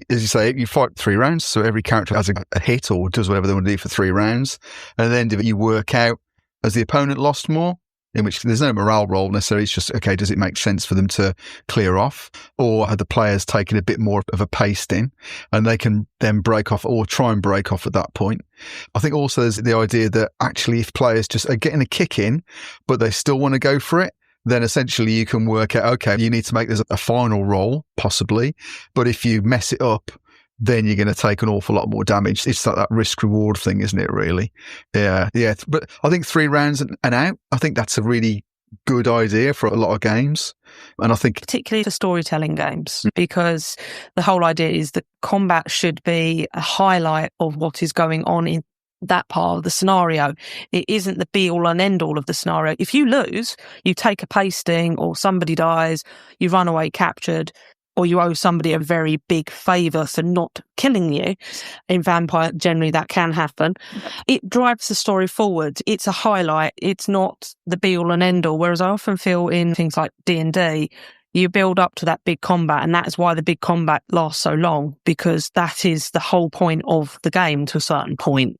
as you say, you fight 3 rounds, so every character has a hit or does whatever they want to do for 3 rounds, and then you work out, has the opponent lost more? In which there's no morale roll necessarily, it's just, okay, does it make sense for them to clear off? Or have the players taken a bit more of a pasting and they can then break off or try and break off at that point? I think also there's the idea that actually if players just are getting a kick in, but they still want to go for it, then essentially you can work out, okay, you need to make this a final roll, possibly. But if you mess it up, then you're going to take an awful lot more damage. It's like that risk-reward thing, isn't it, really? Yeah. But I think 3 rounds and out, I think that's a really good idea for a lot of games. And I think... particularly for storytelling games, because the whole idea is that combat should be a highlight of what is going on in that part of the scenario. It isn't the be-all and end-all of the scenario. If you lose, you take a pasting or somebody dies, you run away captured, or you owe somebody a very big favour for not killing you. In Vampire, generally that can happen. It drives the story forward. It's a highlight. It's not the be-all and end-all, whereas I often feel in things like D&D, you build up to that big combat, and that is why the big combat lasts so long, because that is the whole point of the game to a certain point.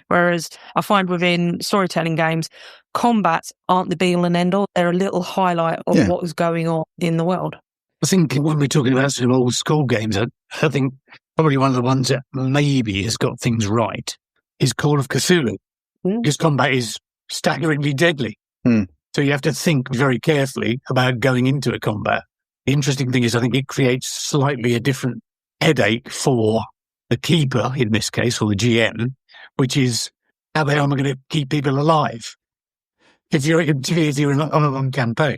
Whereas I find within storytelling games, combats aren't the be-all and end-all. They're a little highlight of what is going on in the world. I think when we're talking about some old school games, I think probably one of the ones that maybe has got things right is Call of Cthulhu, because combat is staggeringly deadly. So you have to think very carefully about going into a combat. The interesting thing is I think it creates slightly a different headache for the keeper, in this case, or the GM, which is how the hell am I going to keep people alive? If you're on a long campaign.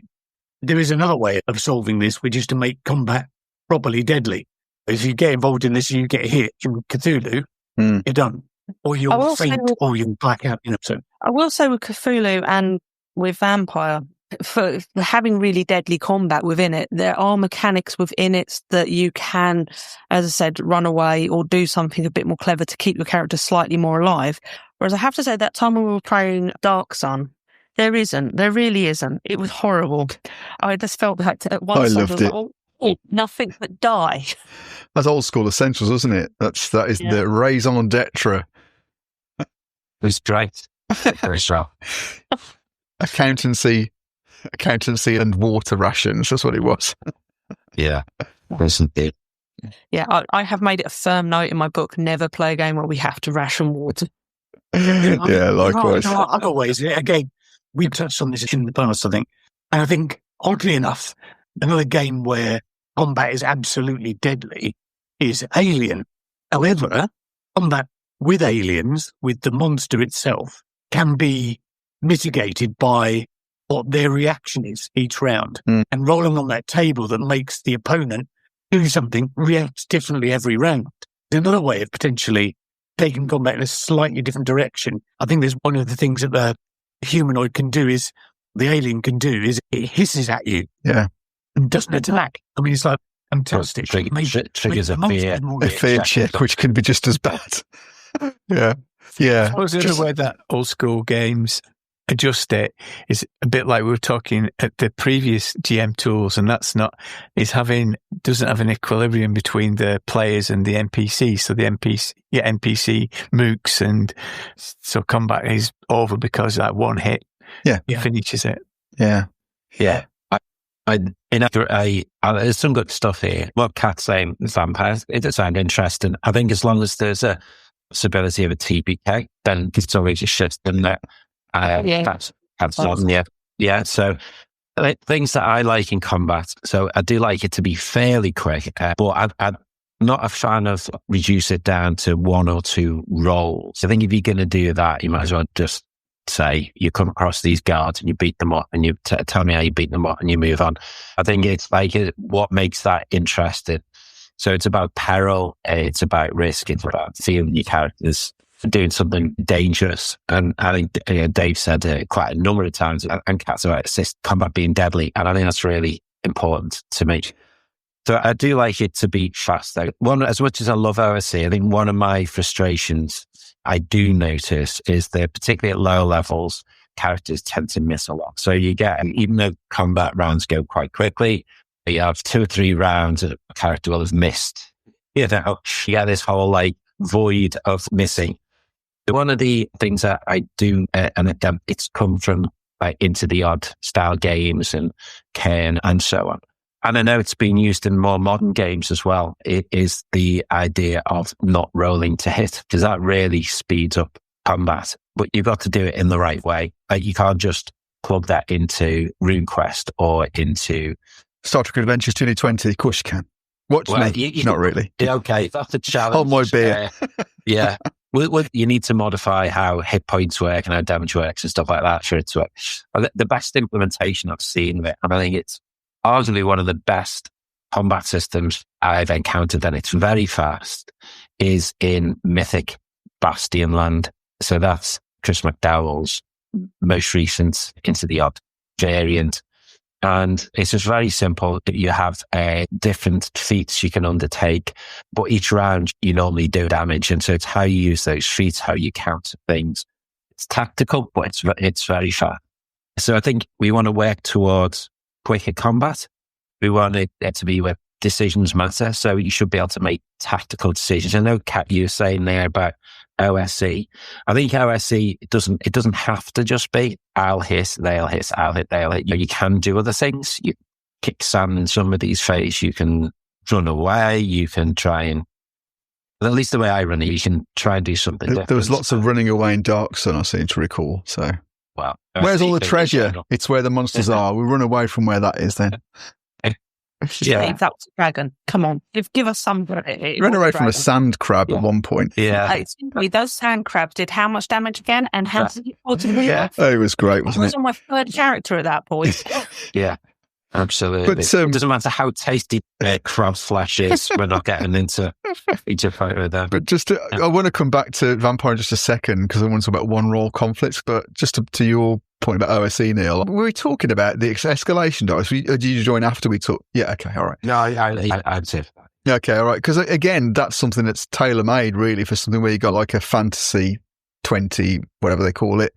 There is another way of solving this, which is to make combat properly deadly. If you get involved in this, you get hit in Cthulhu, you're done. Or you'll faint, or you'll black out. So I will say with Cthulhu and with Vampire, for having really deadly combat within it, there are mechanics within it that you can, as I said, run away or do something a bit more clever to keep your character slightly more alive. Whereas I have to say, that time when we were playing Dark Sun, there really isn't. It was horrible. I just felt that at one side I was like, oh, nothing but die. That's old school Essentials, isn't it? That is the raison d'etre. It was great. Very strong. Accountancy and water rations. That's what it was. Yeah. Wasn't it? Yeah, I have made it a firm note in my book, never play a game where we have to ration water. Yeah, likewise. Other ways, again, we've touched on this in the past, I think. And I think, oddly enough, another game where combat is absolutely deadly is Alien. However, combat with aliens, with the monster itself, can be mitigated by what their reaction is each round. And rolling on that table that makes the opponent do something reacts differently every round. Another way of potentially taking combat in a slightly different direction. I think there's one of the things that the humanoid can do is, the alien can do is it hisses at you. Yeah. And doesn't attack. I mean, it's like fantastic. Triggers a fear check, which can be just as bad. Yeah. Yeah. I suppose the other way that old school games adjust it is a bit like we were talking at the previous GM tools, and doesn't have an equilibrium between the players and the NPC. So the NPC mooks, and so combat is over because that one hit finishes it. Yeah. Yeah. There's some good stuff here. What Kat's saying, vampires, it does sound interesting. I think as long as there's a possibility of a TPK, then it's always a shift in there. That's on, yeah. So things that I like in combat. So I do like it to be fairly quick, but I'm not a fan of reduce it down to one or two rolls. I think if you're going to do that, you might as well just say you come across these guards and you beat them up, and you tell me how you beat them up, and you move on. I think it's like what makes that interesting. So it's about peril, it's about risk, it's about feeling your characters doing something dangerous. And I think Dave said quite a number of times, and Kat's about combat being deadly, and I think that's really important to me. So I do like it to be fast, though. As much as I love OSC, I think one of my frustrations I do notice is that particularly at lower levels, characters tend to miss a lot. So you get, even though combat rounds go quite quickly, you have 2 or 3 rounds that a character will have missed. You get this whole void of missing. One of the things that I do, and it's come from Into the Odd style games and Cairn and so on. And I know it's been used in more modern games as well. It is the idea of not rolling to hit, because that really speeds up combat. But you've got to do it in the right way. You can't just plug that into RuneQuest or into Star Trek Adventures 2020. Of course you can. Watch me. Not really. Okay, that's a challenge. Hold my beer. Yeah. You need to modify how hit points work and how damage works and stuff like that for it to work. The best implementation I've seen of it, and I think it's arguably one of the best combat systems I've encountered, and it's very fast, is in Mythic Bastion Land. So that's Chris McDowell's most recent Into the Odd variant. And it's just very simple. You have different feats you can undertake, but each round you normally do damage. And so it's how you use those feats, how you counter things. It's tactical, but it's very fast. So I think we want to work towards quicker combat. We want it to be where decisions matter. So you should be able to make tactical decisions. I know, Kat, you were saying there about OSC. I think OSC, it doesn't have to just be I'll hit, they'll hit, I'll hit, they'll hit. You can do other things. You kick Sam in somebody's face. You can run away. You can try and at least the way I run it, you can try and do something different. There was lots of running away in Dark Sun, I seem to recall. So, well, where's all the treasure? It's where the monsters are. We run away from where that is then. Yeah, that was a dragon. Come on, give us some credit. Run away from a sand crab at one point. Yeah. Those sand crabs did how much damage again? And how did it fall to the river? Oh, it was great, wasn't it? I was on my third character at that point. Yeah. Absolutely. But it doesn't matter how tasty crab flesh is, we're not getting into each fight with them. But I want to come back to Vampire in just a second because I want to talk about one-roll conflicts. But just to your point about OSE, Neil, we were talking about the escalation dice. Did you join after we talked? Yeah, okay, all right. No, I'd say that. Yeah, okay, all right. Because again, that's something that's tailor-made really for something where you got like a fantasy 20, whatever they call it,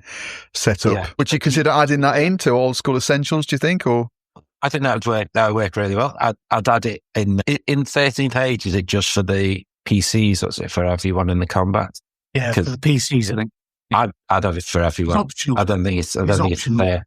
set up. Yeah. Would you consider adding that into old school essentials, do you think, or...? I think that would work really well. I'd add it in 13 pages. Is it just for the PCs, or is it for everyone in the combat? Yeah, for the PCs, I think. I'd have it for everyone. It's optional. I don't think it's fair.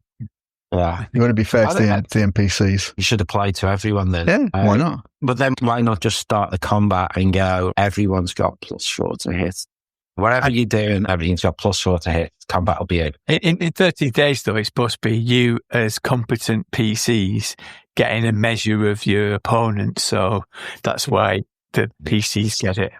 Yeah, you want to be fair to the NPCs. You should apply to everyone then. Yeah, why not? But then why not just start the combat and go? Everyone's got +4 to hit. Whatever you're doing, everything's got +4 to hit. Combat will be it. In 30 days, though, it's supposed to be you as competent PCs getting a measure of your opponent. So that's why the PCs get it.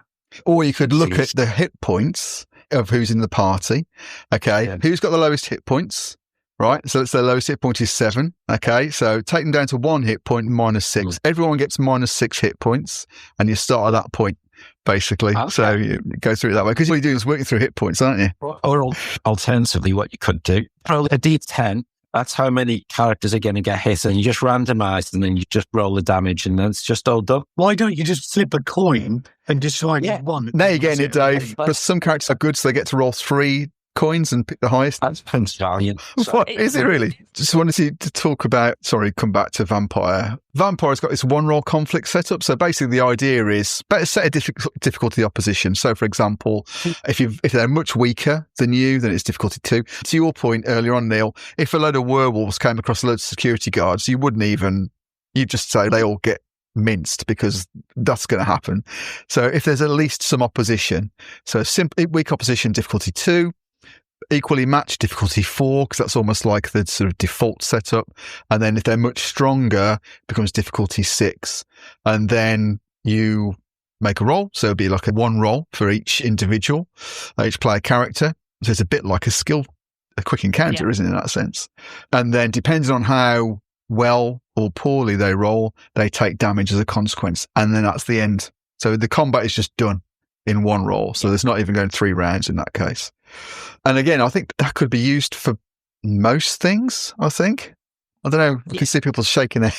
Or you could look at the hit points of who's in the party. Okay, yeah. Who's got the lowest hit points? Right, so the lowest hit point is 7. Okay, so take them down to 1 hit point, -6. Everyone gets -6 hit points, and you start at that point. Basically, okay. So you go through it that way because what you're doing is working through hit points, aren't you? Or alternatively, what you could do, roll a D10. That's how many characters are going to get hit, and you just randomise, and then you just roll the damage, and then it's just all done. Why don't you just flip a coin and decide one? Now you're getting it, Dave. Because some characters are good, so they get to roll 3 coins and pick the highest. That's Italian. What is it really? Just wanted to talk about. Sorry, come back to Vampire. Vampire's got this one-roll conflict setup. So basically, the idea is better set a difficulty opposition. So, for example, if they're much weaker than you, then it's difficulty 2. To your point earlier on, Neil, if a load of werewolves came across a load of security guards, you just say they all get minced because that's going to happen. So if there's at least some opposition, so weak opposition, difficulty 2. Equally matched, difficulty 4, because that's almost like the sort of default setup. And then if they're much stronger, it becomes difficulty 6. And then you make a roll. So it'd be like a 1 roll for each individual, each player character. So it's a bit like a quick encounter, isn't it, in that sense? And then depending on how well or poorly they roll, they take damage as a consequence. And then that's the end. So the combat is just done in 1 roll. So there's not even going 3 rounds in that case. And again, I think that could be used for most things, I think. I don't know. I can see people shaking their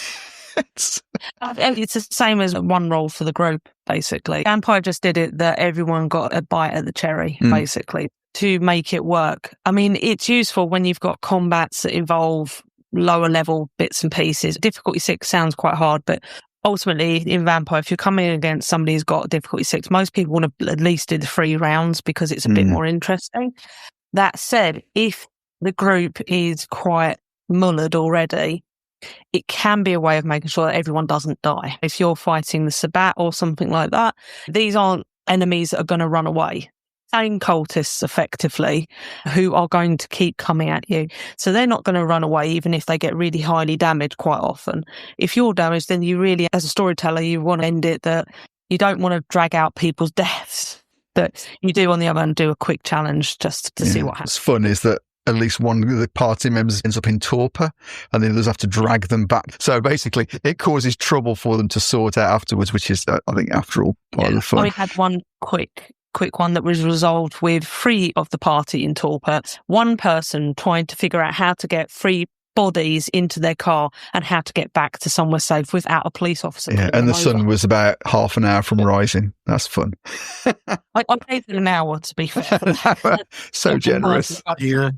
heads. It's the same as 1 roll for the group, basically. Vampire just did it that everyone got a bite at the cherry, basically, to make it work. I mean, it's useful when you've got combats that involve lower level bits and pieces. Difficulty 6 sounds quite hard, but ultimately, in Vampire, if you're coming against somebody who's got difficulty 6, most people want to at least do the 3 rounds because it's a bit more interesting. That said, if the group is quite mullered already, it can be a way of making sure that everyone doesn't die. If you're fighting the Sabbat or something like that, these aren't enemies that are going to run away. Same cultists, effectively, who are going to keep coming at you. So they're not going to run away, even if they get really highly damaged quite often. If you're damaged, then you really, as a storyteller, you want to end it that you don't want to drag out people's deaths. That you do, on the other hand, do a quick challenge just to see what happens. What's fun is that at least one of the party members ends up in torpor and the others have to drag them back. So basically, it causes trouble for them to sort out afterwards, which is, I think, after all, part of the fun. We had one quick one that was resolved with 3 of the party in torpor. One person trying to figure out how to get 3 bodies into their car and how to get back to somewhere safe without a police officer. Yeah, and the sun was about half an hour from rising. That's fun. I paid an hour, to be fair. So generous. Yeah.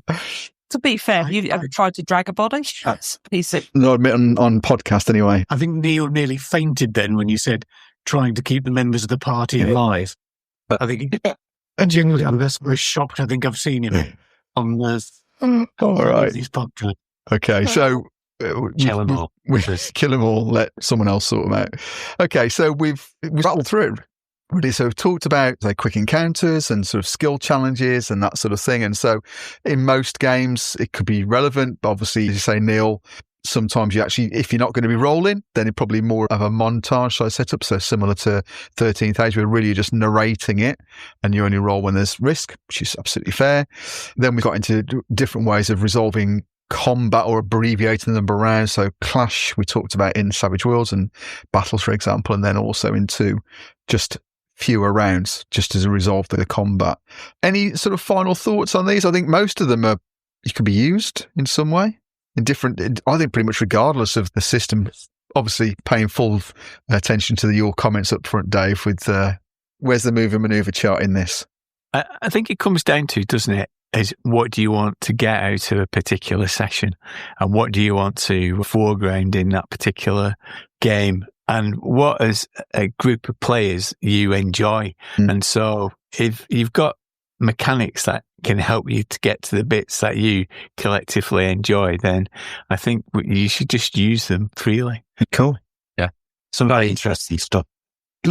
To be fair, you ever tried to drag a body? That's easy. No, admit on podcast anyway. I think Neil nearly fainted then when you said trying to keep the members of the party alive. But I think, and generally, I'm very shocked. I think I've seen him on all right. these podcasts. Okay, so kill them all. Kill them all. Let someone else sort them out. Okay, so we've rattled through Really, so we've talked about quick encounters and sort of skill challenges and that sort of thing. And so in most games, it could be relevant. But obviously, as you say, Neil, sometimes you actually, if you're not going to be rolling, then it's probably more of a montage size setup. So similar to 13th Age, where really you're just narrating it and you only roll when there's risk, which is absolutely fair. Then we got into different ways of resolving combat or abbreviating them around. So Clash, we talked about in Savage Worlds and battles, for example, and then also into just fewer rounds just as a result of the combat. Any sort of final thoughts on these? I think most of them could be used in some way in different, I think pretty much regardless of the system. Obviously paying full attention to your comments up front, Dave, with where's the move and maneuver chart in this? I think it comes down to, doesn't it, is what do you want to get out of a particular session and what do you want to foreground in that particular game? And what as a group of players you enjoy. And so if you've got mechanics that can help you to get to the bits that you collectively enjoy, then I think you should just use them freely. Cool. Yeah. Some very interesting stuff.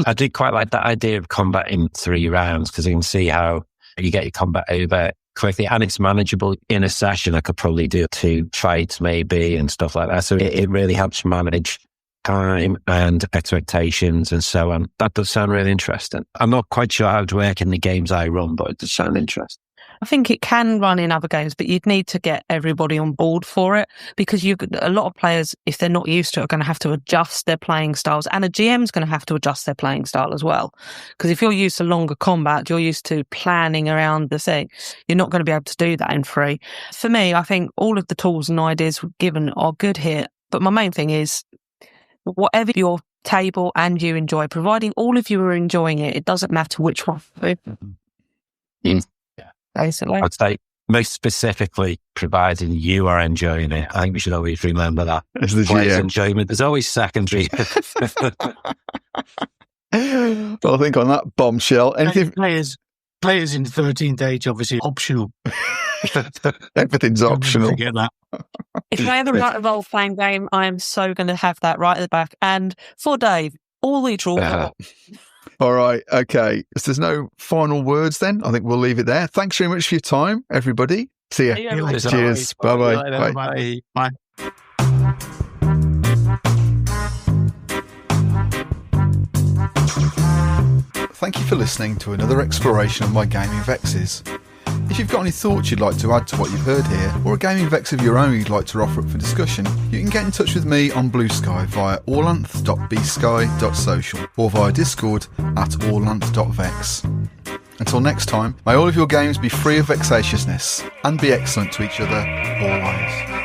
I do quite like that idea of combat in 3 rounds because you can see how you get your combat over quickly and it's manageable in a session. I could probably do 2 fights maybe and stuff like that. So it really helps manage time and expectations and so on. That does sound really interesting. I'm not quite sure how it would work in the games I run, but it does sound interesting. I think it can run in other games, but you'd need to get everybody on board for it because a lot of players, if they're not used to it, are going to have to adjust their playing styles, and a GM's going to have to adjust their playing style as well. Because if you're used to longer combat, you're used to planning around the thing, you're not going to be able to do that in 3. For me, I think all of the tools and ideas given are good here, but my main thing is whatever your table and you enjoy, providing all of you are enjoying it, it doesn't matter which one. Basically, I'd say most specifically, providing you are enjoying it. I think we should always remember that. It's the GM. Enjoyment. There's always secondary. Well, I think on that bombshell, anything Players in 13th Age, obviously optional. everything's optional. Forget that. if I ever write a role-playing game, I am so going to have that right at the back. And for Dave, all the draw. All right. Okay. If there's no final words, then I think we'll leave it there. Thanks very much for your time, everybody. See ya. Cheers. Bye-bye. Bye. Bye. Thank you for listening to another exploration of my gaming vexes. If you've got any thoughts you'd like to add to what you've heard here, or a gaming vex of your own you'd like to offer up for discussion, you can get in touch with me on Blue Sky via orlanth.bsky.social or via Discord at orlanth.vex. Until next time, may all of your games be free of vexatiousness and be excellent to each other always.